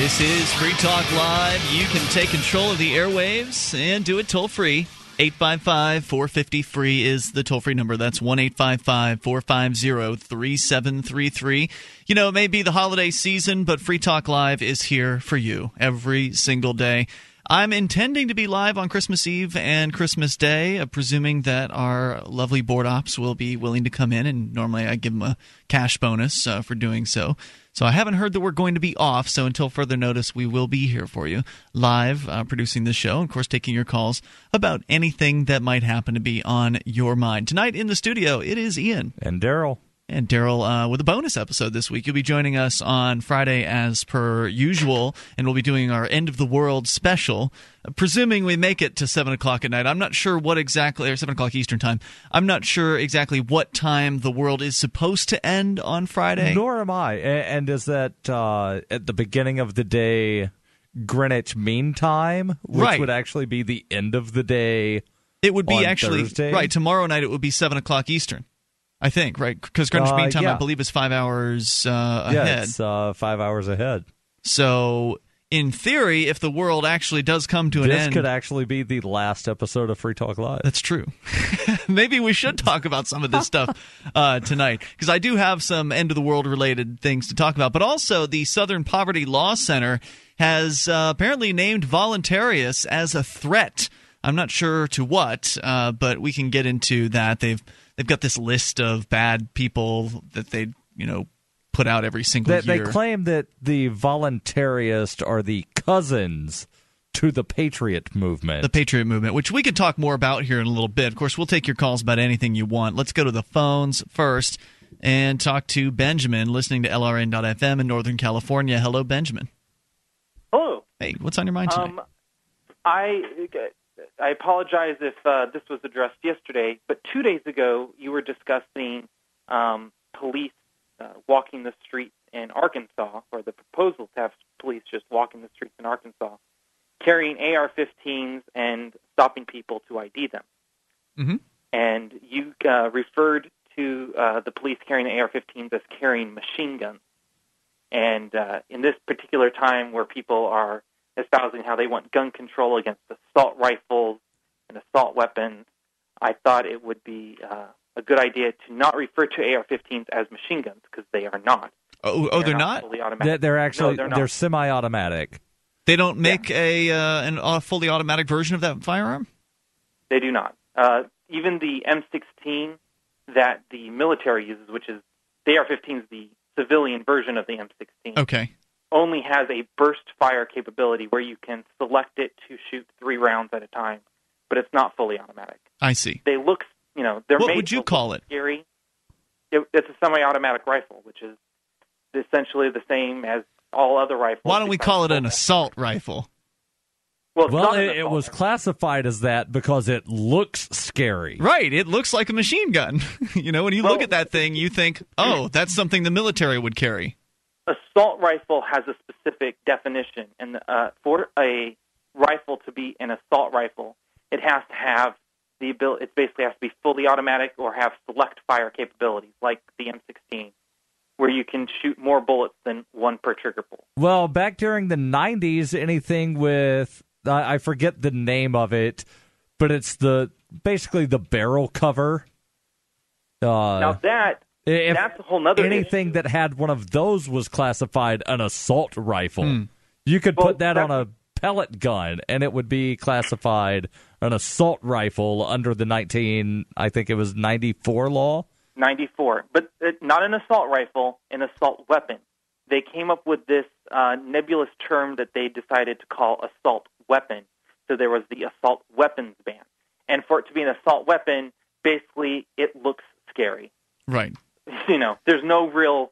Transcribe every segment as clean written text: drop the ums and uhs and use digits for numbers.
This is Free Talk Live. You can take control of the airwaves and do it toll-free. 855-450-FREE is the toll-free number. That's 1-855-450-3733. You know, it may be the holiday season, but Free Talk Live is here for you every single day. I'm intending to be live on Christmas Eve and Christmas Day, presuming that our lovely board ops will be willing to come in, and normally I give them a cash bonus for doing so. So I haven't heard that we're going to be off, so until further notice, we will be here for you, live, producing this show, and of course taking your calls about anything that might happen to be on your mind. Tonight in the studio, it is Ian. And Daryl. And Daryl, with a bonus episode this week. You'll be joining us on Friday as per usual, and we'll be doing our End of the World special, presuming we make it to 7 o'clock at night. I'm not sure what exactly, or 7 o'clock Eastern time. I'm not sure exactly what time the world is supposed to end on Friday. Nor am I. And is that at the beginning of the day Greenwich Mean Time, which right. would actually be the end of the day? It would be on actually, Thursday? right, tomorrow night it would be 7 o'clock Eastern. I think, right? Because Greenwich Mean Time, yeah. I believe, is 5 hours ahead. Yeah, it's 5 hours ahead. So, in theory, if the world actually does come to an end... This could actually be the last episode of Free Talk Live. That's true. Maybe we should talk about some of this stuff tonight, because I do have some end-of-the-world related things to talk about. But also, the Southern Poverty Law Center has apparently named voluntarists as a threat. I'm not sure to what, but we can get into that. They've got this list of bad people that they, put out every single year. They claim that the voluntarists are the cousins to the Patriot movement. The Patriot movement, which we could talk more about here in a little bit. Of course, we'll take your calls about anything you want. Let's go to the phones first and talk to Benjamin, listening to LRN.FM in Northern California. Hello, Benjamin. Hello. Hey, what's on your mind tonight? I apologize if this was addressed yesterday, but 2 days ago you were discussing police walking the streets in Arkansas, or the proposal to have police just walking the streets in Arkansas, carrying AR-15s and stopping people to ID them. Mm-hmm. And you referred to the police carrying AR-15s as carrying machine guns. And in this particular time where people are espousing how they want gun control against assault rifles and assault weapons, I thought it would be a good idea to not refer to AR-15s as machine guns, because they are not. They're not? Fully automatic. They're actually No, they're semi-automatic. They don't make a fully automatic version of that firearm? They do not. Even the M16 that the military uses, which is the AR-15 is the civilian version of the M16. Okay. Only has a burst fire capability where you can select it to shoot 3 rounds at a time, but it's not fully automatic. I see. They look, they're what made would you to call look it? Scary. It's a semi-automatic rifle, which is essentially the same as all other rifles. Why don't we call it an assault rifle? Well, it was classified as that because it looks scary. Right. It looks like a machine gun. When you look at that thing, you think, oh, that's something the military would carry. Assault rifle has a specific definition, and for a rifle to be an assault rifle, it has to have the ability. It basically has to be fully automatic or have select fire capabilities, like the M16, where you can shoot more bullets than one per trigger pull. Well, back during the 90s, anything with I forget the name of it, but it's basically the barrel cover. Now that's a whole nother anything issue. that had one of those was classified an assault rifle. You could put that on a pellet gun, and it would be classified an assault rifle under the 94 law. 94, but not an assault rifle, an assault weapon. They came up with this nebulous term that they decided to call assault weapon. So there was the assault weapons ban. And for it to be an assault weapon, basically it looks scary. Right. There's no real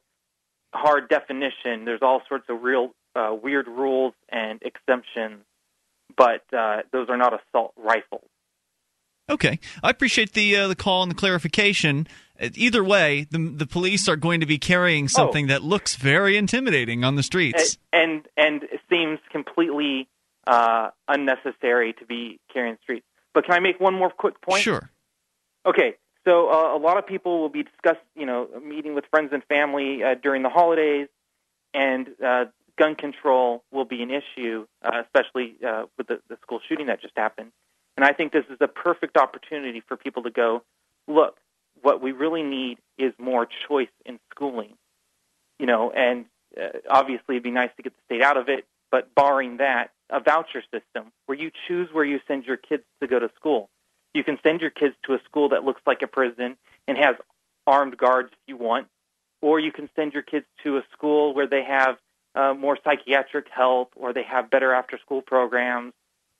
hard definition. There's all sorts of real weird rules and exemptions, but those are not assault rifles. Okay. I appreciate the call and the clarification. Either way, the police are going to be carrying something that looks very intimidating on the streets. And it seems completely unnecessary to be carrying streets. But can I make one more quick point? Sure. Okay. So a lot of people will be meeting with friends and family during the holidays, and gun control will be an issue, especially with the school shooting that just happened. And I think this is a perfect opportunity for people to go, look, what we really need is more choice in schooling. And obviously it'd be nice to get the state out of it, but barring that, a voucher system where you choose where you send your kids to go to school. You can send your kids to a school that looks like a prison and has armed guards if you want, or you can send your kids to a school where they have more psychiatric help, or they have better after-school programs,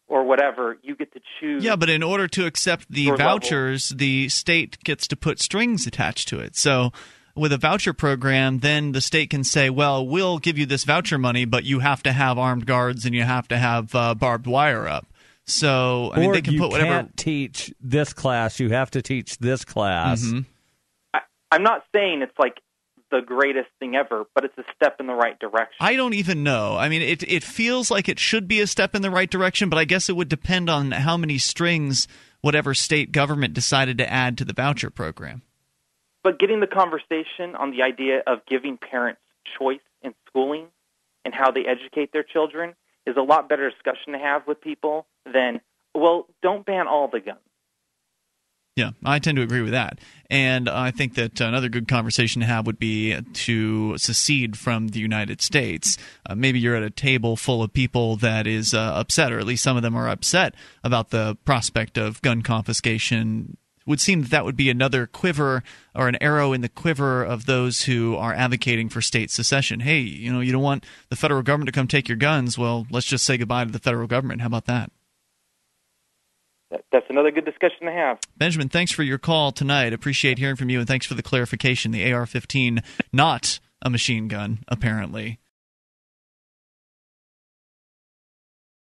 or whatever. You get to choose. Yeah, but in order to accept the vouchers, the state gets to put strings attached to it. So with a voucher program, then the state can say, well, we'll give you this voucher money, but you have to have armed guards and you have to have barbed wire up. So, I mean, they can put whatever. You can't teach this class. You have to teach this class. Mm-hmm. I'm not saying it's like the greatest thing ever, but it's a step in the right direction. I don't even know. I mean, it feels like it should be a step in the right direction, but I guess it would depend on how many strings whatever state government decided to add to the voucher program. But getting the conversation on the idea of giving parents choice in schooling and how they educate their children is a lot better discussion to have with people than, well, don't ban all the guns. Yeah, I tend to agree with that. And I think that another good conversation to have would be to secede from the United States. Maybe you're at a table full of people that is upset, or at least some of them are upset about the prospect of gun confiscation. It would seem that would be another quiver or an arrow in the quiver of those who are advocating for state secession. Hey, you don't want the federal government to come take your guns. Well, let's just say goodbye to the federal government. How about that? That's another good discussion to have. Benjamin, thanks for your call tonight. Appreciate hearing from you, and thanks for the clarification. The AR-15, not a machine gun, apparently.